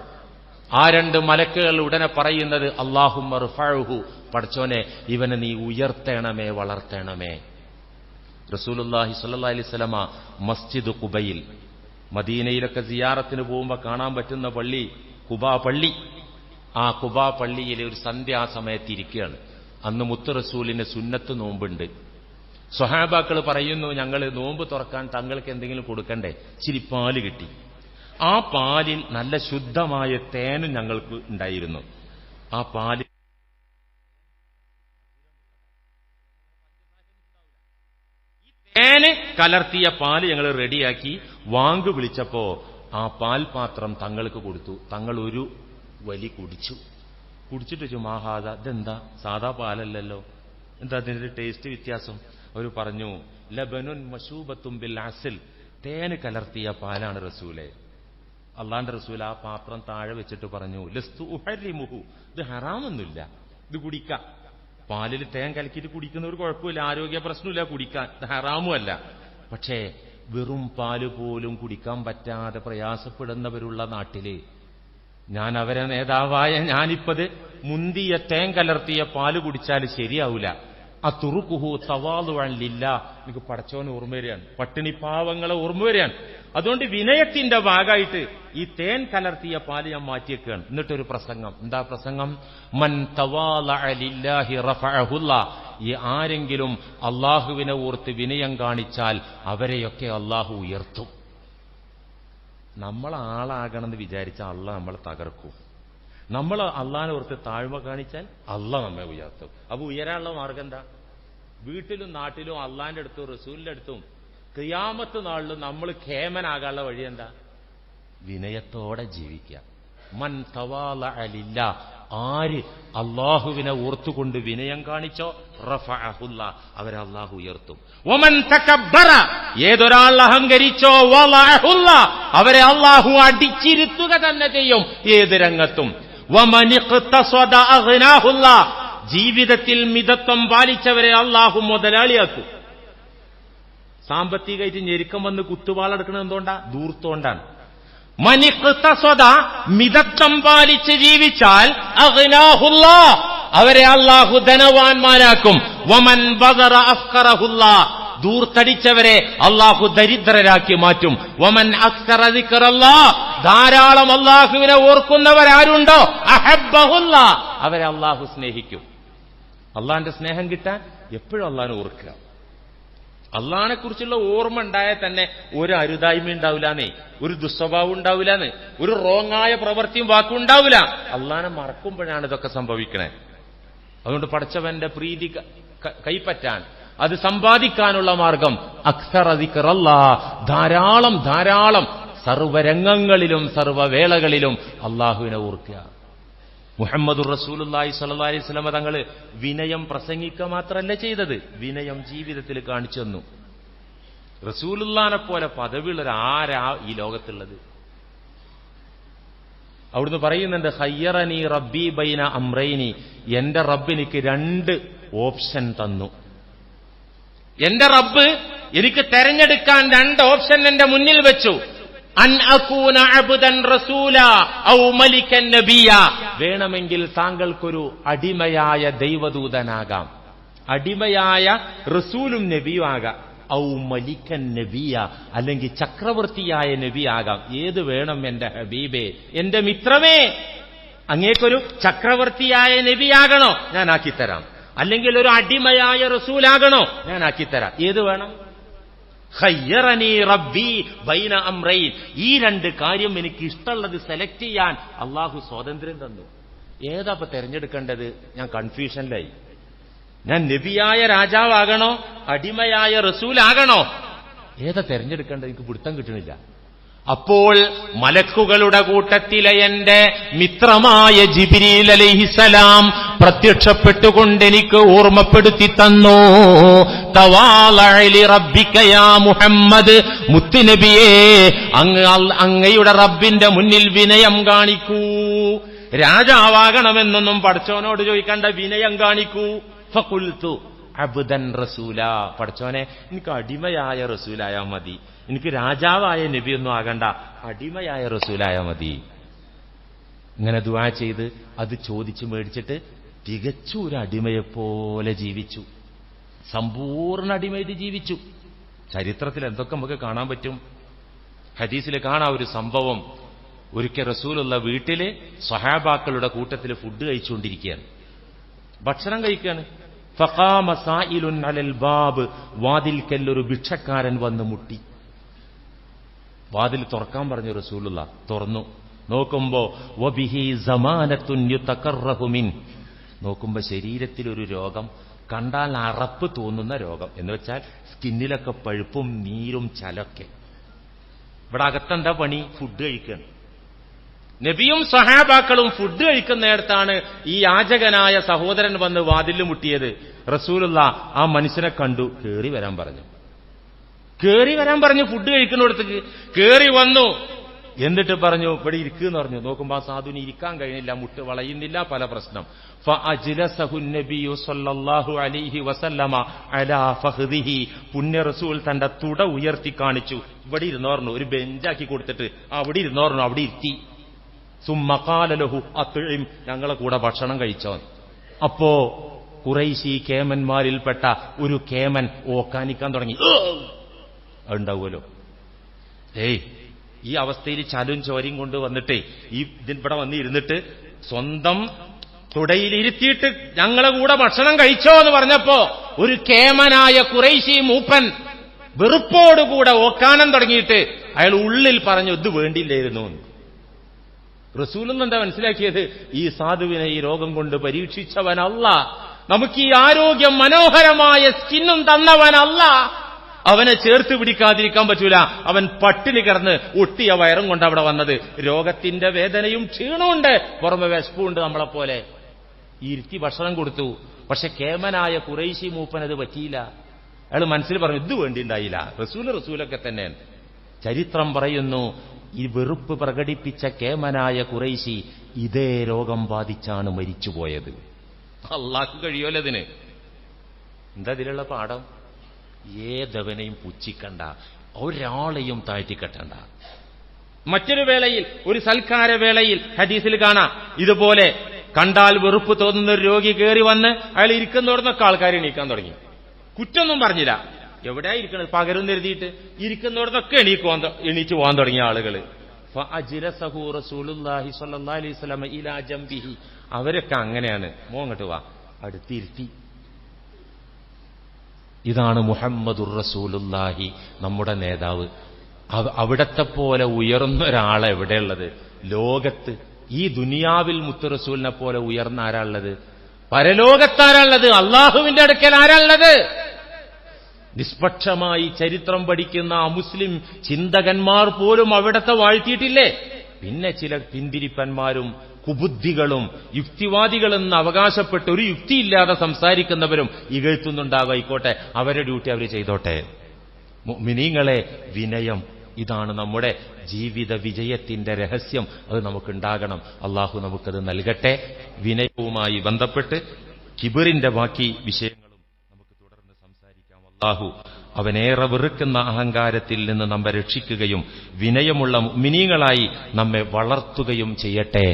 ആ 2 മലക്കുകൾ ഉടനെ പറയുന്നത് അല്ലാഹുമ്മ ർഫഉഹു, പടച്ചോനെ ഇവനെ നീ ഉയർത്തണമേ, വളർത്തണമേ. റസൂലുള്ളാഹി സ്വല്ലല്ലാഹി അലൈഹി വസല്ലമ മസ്ജിദ് ഖുബയിൽ, മദീനയിലൊക്കെ സിയാറത്തിന് പോകുമ്പോൾ കാണാൻ പറ്റുന്ന പള്ളി ഖുബാ പള്ളി. ആ ഖുബാ പള്ളിയിലെ ഒരു സന്ധ്യാസമയത്ത് ഇരിക്കുകയാണ്. അന്ന് മുത്ത് റസൂലിന് സുന്നത്ത് നോമ്പുണ്ട്. സ്വഹാബാക്കൾ പറയുന്നു, ഞങ്ങൾ നോമ്പ് തുറക്കാൻ തങ്ങൾക്ക് എന്തെങ്കിലും കൊടുക്കണ്ടേ? ഇച്ചിരി പാല് കിട്ടി. ആ പാലിൽ നല്ല ശുദ്ധമായ തേനും ഞങ്ങൾക്ക് ഉണ്ടായിരുന്നു. ആ പാലിൽ തേന് കലർത്തിയ പാല് ഞങ്ങൾ റെഡിയാക്കി വാങ്ക് വിളിച്ചപ്പോ ആ പാൽപാത്രം തങ്ങൾക്ക് കൊടുത്തു. തങ്ങൾ ഒരു വലി കുടിച്ചിട്ട് ചുമാഹാദ, ഇതെന്താ സാധാ പാലല്ലല്ലോ, എന്താ അതിന്റെ ടേസ്റ്റ് വ്യത്യാസം? അവർ പറഞ്ഞു, ലബനുൻ മശൂബത്തും ബിൽ അസ്ൽ, തേന് കലർത്തിയ പാലാണ് റസൂലേ. അള്ളാന്റെ റസൂൽ ആ പാത്രം താഴെ വെച്ചിട്ട് പറഞ്ഞു, ലസ്തു ഉഹരിമുഹു, ഇത് ഹറാമൊന്നുമില്ല, ഇത് കുടിക്കാം. പാലിൽ തേൻ കലക്കിയിട്ട് കുടിക്കുന്നവർ കുഴപ്പമില്ല, ആരോഗ്യ പ്രശ്നമില്ല, കുടിക്കാൻ, ഇത് ഹറാമുമല്ല. പക്ഷേ വെറും പാല് പോലും കുടിക്കാൻ പറ്റാതെ പ്രയാസപ്പെടുന്നവരുള്ള നാട്ടില് ഞാൻ അവരെ നേതാവായ ഞാനിപ്പത് മുന്തിയ തേൻ കലർത്തിയ പാല് കുടിച്ചാൽ ശരിയാവൂല. ആ തുറുക്കുഹു തവാളുഅൻ ലില്ലാ, എനിക്ക് പടച്ചോനെ ഓർമ്മ വരികയാണ്, പട്ടിണി പാവങ്ങളെ ഓർമ്മ വരികയാണ്. അതുകൊണ്ട് വിനയത്തിന്റെ ഭാഗമായിട്ട് ഈ തേൻ കലർത്തിയ പാല് ഞാൻ മാറ്റിയേക്കുകയാണ്. എന്നിട്ടൊരു പ്രസംഗം. എന്താ പ്രസംഗം? മൻ തവാലഅ ലില്ലാഹി റഫഅഹുല്ലാഹ്, ഈ ആരെങ്കിലും അള്ളാഹുവിനെ ഓർത്ത് വിനയം കാണിച്ചാൽ അവരെയൊക്കെ അള്ളാഹു ഉയർത്തും. നമ്മൾ ആളാകണമെന്ന് വിചാരിച്ചാൽ അള്ളാഹ് നമ്മളെ തകർക്കും. നമ്മൾ അള്ളാഹിനെ ഓർത്ത് താഴ്മ കാണിച്ചാൽ അള്ളാഹ് നമ്മെ ഉയർത്തും. അപ്പൊ ഉയരാനുള്ള മാർഗം എന്താ? വീട്ടിലും നാട്ടിലും അള്ളാഹിന്റെ അടുത്തും റസൂലിന്റെ അടുത്തും ഖിയാമത്ത് നാളിലും നമ്മൾ ഖേമനാകാനുള്ള വഴി എന്താ? വിനയത്തോടെ ജീവിക്കുക. മൻ തവാലഅ ലില്ലാഹ്, ആര് അള്ളാഹുവിനെ ഓർത്തുകൊണ്ട് വിനയം കാണിച്ചോ റഫഅഹുല്ലാഹ്, അവരെ അള്ളാഹു ഉയർത്തും. വമൻ തകബ്ബറ, ഏതൊരാൾ അഹങ്കരിച്ചോ വളഅഹുല്ലാഹ്, അവരെ അള്ളാഹു അടിച്ചിരുത്തുക തന്നെ ചെയ്യും ഏത് രംഗത്തും. വമൻ ഇഖ്തസദ അഗ്നാഹുല്ലാഹ്, ജീവിതത്തിൽ മിതത്വം പാലിച്ചവരെ അള്ളാഹു മുതലാളിയാക്കും. സാമ്പത്തികമായിട്ട് ഞെരുക്കം വന്ന് കുത്തുവാളെടുക്കുന്നത് എന്തുകൊണ്ടാ? ദൂർത്തോണ്ടാണ്. മനിഖ്തസദ, മിതത്വം പാലിച്ച് ജീവിച്ചാൽ അഗ്നാഹുല്ലാഹ്, അവരെ അള്ളാഹു ധനവാന്മാരാക്കും. വമൻ ബദറ അഫ്ഖറഹുല്ലാഹ്, ദൂർത്തടിച്ചവരെ അള്ളാഹു ദരിദ്രരാക്കി മാറ്റും. വമൻ അക്സറ ദിക്റല്ലാഹ്, ധാരാളം അള്ളാഹുവിനെ ഓർക്കുന്നവരാരുണ്ടോ അഹബ്ബഹുല്ലാഹ്, അവരെ അള്ളാഹു സ്നേഹിക്കും. അള്ളാഹിന്റെ സ്നേഹം കിട്ടാൻ എപ്പോഴും അള്ളാഹിനെ ഓർക്കുക. അള്ളാഹിനെ കുറിച്ചുള്ള ഓർമ്മ ഉണ്ടായാൽ തന്നെ ഒരു അരുതായ്മ ഉണ്ടാവില്ലാന്നേ, ഒരു ദുസ്വഭാവം ഉണ്ടാവില്ലാന്ന്, ഒരു റോങ്ങായ പ്രവൃത്തിയും വാക്കും ഉണ്ടാവില്ല. അള്ളാഹിനെ മറക്കുമ്പോഴാണ് ഇതൊക്കെ സംഭവിക്കണേ. അതുകൊണ്ട് പടച്ചവന്റെ പ്രീതി കൈപ്പറ്റാൻ, അത് സമ്പാദിക്കാനുള്ള മാർഗം അക്സറ ദിക്റല്ലാഹ്, ധാരാളം ധാരാളം സർവ്വരംഗങ്ങളിലും സർവ്വവേളകളിലും അള്ളാഹുവിനെ ഓർക്കുക. മുഹമ്മദുർ റസൂലുള്ളാഹി സ്വല്ലല്ലാഹി അലൈഹി വസല്ലം തങ്ങൾ വിനയം പ്രസംഗിക്കുക മാത്രമല്ല ചെയ്തത്, വിനയം ജീവിതത്തിൽ കാണിച്ചു തന്നു. റസൂലുള്ളാഹിനെ പോലെ പദവിയുള്ള ആരാ ഈ ലോകത്തുള്ളത്? അവിടുന്ന് പറയുന്നുണ്ട്, ഖയ്യറനി റബ്ബി ബൈന അംറൈനി, എന്റെ റബ്ബ് എനിക്ക് 2 ഓപ്ഷൻ തന്നു. എന്റെ റബ്ബ് എനിക്ക് തെരഞ്ഞെടുക്കാൻ 2 ഓപ്ഷൻ എന്റെ മുന്നിൽ വെച്ചു. അൻ അകൂന അബ്ദൻ റസൂല ഔ മലികൻ നബിയ, വേണമെങ്കിൽ താങ്കൾക്കൊരു അടിമയായ ദൈവദൂതനാകാം, അടിമയായ റസൂലും നബിയും ആകാം. ഔ മലിക്കൻ നബിയ, അല്ലെങ്കിൽ ചക്രവർത്തിയായ നബിയാകാം. ഏത് വേണം എന്റെ ഹബീബേ, എന്റെ മിത്രമേ? അങ്ങേക്കൊരു ചക്രവർത്തിയായ നബിയാകണോ? ഞാൻ ആക്കിത്തരാം. അല്ലെങ്കിൽ ഒരു അടിമയായ റസൂലാകണോ? ഞാൻ ആക്കിത്തരാം. ഏത് വേണം? ഖയ്യറനി റബ്ബി ബൈന അംറൈൻ, ഈ 2 കാര്യം എനിക്ക് ഇഷ്ടമുള്ളത് സെലക്ട് ചെയ്യാൻ അള്ളാഹു സ്വാതന്ത്ര്യം തന്നു. ഏതാ ഇപ്പൊ തെരഞ്ഞെടുക്കേണ്ടത്? ഞാൻ കൺഫ്യൂഷനിലായി. ഞാൻ നബിയായ രാജാവാകണോ അടിമയായ റസൂലാകണോ? ഏതാ തെരഞ്ഞെടുക്കേണ്ടത്? എനിക്ക് പിടുത്തം കിട്ടണില്ല. അപ്പോൾ മലക്കുകളുടെ കൂട്ടത്തിലെ എന്റെ മിത്രമായ ജിബ്രീൽ അലൈഹിസ്സലാം പ്രത്യക്ഷപ്പെട്ടുകൊണ്ട് എനിക്ക് ഓർമ്മപ്പെടുത്തി തന്നു, തവാളഅ ലി റബ്ബിക യാ മുഹമ്മദ്, മുത്തുനബിയേ അങ്ങയുടെ റബ്ബിന്റെ മുന്നിൽ വിനയം കാണിക്കൂ. രാജാവാകണമെന്നൊന്നും പടച്ചോനോട് ചോദിക്കണ്ട, വിനയം കാണിക്കൂ. ഫഖുൽതു അബ്ദൻ റസൂല, പടച്ചോനെ എനിക്ക് അടിമയായ റസൂലായാ മതി, എനിക്ക് രാജാവായ നബിയൊന്നും ആകണ്ട, അടിമയായ റസൂലായ മതി. ഇങ്ങനെ ദുആ ചെയ്ത് അത് ചോദിച്ചു മേടിച്ചിട്ട് തികച്ചു ഒരു അടിമയെപ്പോലെ ജീവിച്ചു, സമ്പൂർണ്ണ അടിമയായിട്ട് ജീവിച്ചു. ചരിത്രത്തിൽ എന്തൊക്കെ നമുക്ക് കാണാൻ പറ്റും. ഹദീസിൽ കാണാം ഒരു സംഭവം. ഒരിക്കൽ റസൂലുള്ള വീട്ടില് സ്വഹാബാക്കളുടെ കൂട്ടത്തിൽ ഫുഡ് കഴിച്ചുകൊണ്ടിരിക്കുകയാണ്, ഭക്ഷണം കഴിക്കുകയാണ്. ഫഖാമ സായിലുൻ അലൽ ബാബ്, വാതിൽക്കല്ലൊരു ഭിക്ഷക്കാരൻ വന്ന് മുട്ടി. വാതിൽ തുറക്കാൻ പറഞ്ഞു റസൂലുള്ള. തുറന്നു. നോക്കുമ്പോ വബിഹി സമാനത്തുൻ യുതകറഹു മിൻ, നോക്കുമ്പോ ശരീരത്തിലൊരു രോഗം, കണ്ടാൽ അറപ്പ് തോന്നുന്ന രോഗം, എന്ന് വെച്ചാൽ സ്കിന്നിലൊക്കെ പഴുപ്പും നീരും ചലൊക്കെ. ഇവിടെ അകത്തെന്താ പണി? ഫുഡ് കഴിക്കുകയാണ്. നബിയും സഹാബാക്കളും ഫുഡ് കഴിക്കുന്നിടത്താണ് ഈ യാചകനായ സഹോദരൻ വന്ന് വാതിൽ മുട്ടിയത്. റസൂലുള്ള ആ മനുഷ്യനെ കണ്ടു, കേറി വരാൻ പറഞ്ഞു. ഫുഡ് കഴിക്കുന്നിടത്തേക്ക് കേറി വന്നു. എന്നിട്ട് പറഞ്ഞു ഇവിടെ ഇരിക്കുന്ന് പറഞ്ഞു. നോക്കുമ്പോ ആ സാധുവിന് ഇരിക്കാൻ കഴിയുന്നില്ല, മുട്ട് വളയുന്നില്ല, പല പ്രശ്നം. ഫഅജ്ലസഹു നബിയു സല്ലല്ലാഹു അലൈഹി വസല്ലമ അലാ ഫഖ്ദിഹി, പുണ്യ റസൂൽ തന്റെ തുട ഉയർത്തി കാണിച്ചു. ഇവിടെ ഇരുന്നോർന്നു, ഒരു ബെഞ്ചാക്കി കൊടുത്തിട്ട് അവിടെ ഇരുന്നോർന്നു, അവിടെ ഇരുത്തി. സുമ്മ ഖാല ലഹു അത്ഇം, ഞങ്ങളെ കൂടെ ഭക്ഷണം കഴിച്ചോ. അപ്പോ ഖുറൈശി കേമന്മാരിൽപ്പെട്ട ഒരു കേമൻ ഓക്കാനിക്കാൻ തുടങ്ങി. അതുണ്ടാവുമല്ലോ, ഈ അവസ്ഥയിൽ ചലും ചോരയും കൊണ്ട് വന്നിട്ടേ ഇവിടെ വന്ന് ഇരുന്നിട്ട് സ്വന്തം തുടയിലിരുത്തിയിട്ട് ഞങ്ങളെ കൂടെ ഭക്ഷണം കഴിച്ചോ എന്ന് പറഞ്ഞപ്പോ ഒരു കേമനായ ഖുറൈശി മൂപ്പൻ വെറുപ്പോടുകൂടെ ഓക്കാനം തുടങ്ങിയിട്ട് അയാൾ ഉള്ളിൽ പറഞ്ഞു, ഇത് വേണ്ടില്ലായിരുന്നു. റസൂലൊന്നും എന്താ മനസ്സിലാക്കിയത്? ഈ സാധുവിനെ ഈ രോഗം കൊണ്ട് പരീക്ഷിച്ചവൻ അല്ലാഹ്, നമുക്ക് ഈ ആരോഗ്യം മനോഹരമായ സ്കിന്നും തന്നവൻ അല്ലാഹ്, അവനെ ചേർത്ത് പിടിക്കാതിരിക്കാൻ പറ്റൂല. അവൻ പട്ടിണി കിടന്ന് ഒട്ടിയ വയറും കൊണ്ട് അവിടെ വന്നത്. രോഗത്തിന്റെ വേദനയും ക്ഷീണമുണ്ട്, പുറമെ വിശപ്പുണ്ട്. നമ്മളെപ്പോലെ ഇരുത്തി ഭക്ഷണം കൊടുത്തു. പക്ഷെ കേമനായ ഖുറൈശി മൂപ്പനത് പറ്റിയില്ല. അയാൾ മനസ്സിൽ പറഞ്ഞു, ഇത് വേണ്ടിണ്ടായില്ല. റസൂലൊക്കെ തന്നെയാണ്. ചരിത്രം പറയുന്നു, ഈ വെറുപ്പ് പ്രകടിപ്പിച്ച കേമനായ ഖുറൈശി ഇതേ രോഗം ബാധിച്ചാണ് മരിച്ചുപോയത്. അള്ളാഹ്ക്ക് കഴിയുമല്ലോ അതിന്. എന്താ ഇതിലുള്ള പാഠം? ഏതവനെയും പുച്ഛിക്കണ്ട, ഒരാളെയും താഴ്ത്തിക്കെട്ടണ്ട. മറ്റൊരു വേളയിൽ, ഒരു സൽക്കാര വേളയിൽ ഹദീസിൽ കാണാം, ഇതുപോലെ കണ്ടാൽ വെറുപ്പ് തോന്നുന്ന ഒരു രോഗി കയറി വന്ന് അയാൾ ഇരിക്കുന്നോടൊക്കെ ആൾക്കാർ എണീക്കാൻ തുടങ്ങി. കുറ്റൊന്നും പറഞ്ഞില്ല, എവിടെയാ ഇരിക്കണത് പകരം കരുതിയിട്ട് ഇരിക്കുന്നോടൊക്കെ എണീച്ചു പോകാൻ തുടങ്ങിയ ആളുകൾ. ഫഅജ്ലസഹു റസൂലുള്ളാഹി സ്വല്ലല്ലാഹി അലൈഹി വസല്ലം ഇലാ ജംബിഹി, അവരൊക്കെ അങ്ങനെയാണ്. മോങ്ങട്ട് വാ, അടുത്തിരുത്തി. ഇതാണ് മുഹമ്മദുർ റസൂലുള്ളാഹി, നമ്മുടെ നേതാവ്. അവിടത്തെ പോലെ ഉയർന്ന ഒരാളെ എവിടെയുള്ളത് ലോകത്ത്? ഈ ദുനിയാവിൽ മുത്ത് റസൂലിനെ പോലെ ഉയർന്ന ആരാളുള്ളത്? പരലോകത്താരാളുള്ളത്? അള്ളാഹുവിന്റെ അടുക്കൽ ആരാളുള്ളത്? നിഷ്പക്ഷമായി ചരിത്രം പഠിക്കുന്ന മുസ്ലിം ചിന്തകന്മാർ പോലും അവിടത്തെ വാഴ്ത്തിയിട്ടില്ലേ? പിന്നെ ചില പിന്തിരിപ്പന്മാരും കുബുദ്ധികളും യുക്തിവാദികളെന്ന് അവകാശപ്പെട്ട് ഒരു യുക്തിയില്ലാതെ സംസാരിക്കുന്നവരും ഇകഴ്ത്തുന്നുണ്ടാകായിക്കോട്ടെ, അവരുടെ ഡ്യൂട്ടി അവർ ചെയ്തോട്ടെ. മുഅ്മിനീങ്ങളെ, വിനയം, ഇതാണ് നമ്മുടെ ജീവിത വിജയത്തിന്റെ രഹസ്യം. അത് നമുക്കുണ്ടാകണം. അള്ളാഹു നമുക്കത് നൽകട്ടെ. വിനയവുമായി ബന്ധപ്പെട്ട് കിബറിന്റെ ബാക്കി വിഷയങ്ങളും നമുക്ക് തുടർന്ന് സംസാരിക്കാം. അള്ളാഹു അവനേറെ വെറുക്കുന്ന അഹങ്കാരത്തിൽ നിന്ന് നമ്മെ രക്ഷിക്കുകയും വിനയമുള്ള മുഅ്മിനീങ്ങളായി നമ്മെ വളർത്തുകയും ചെയ്യട്ടെ.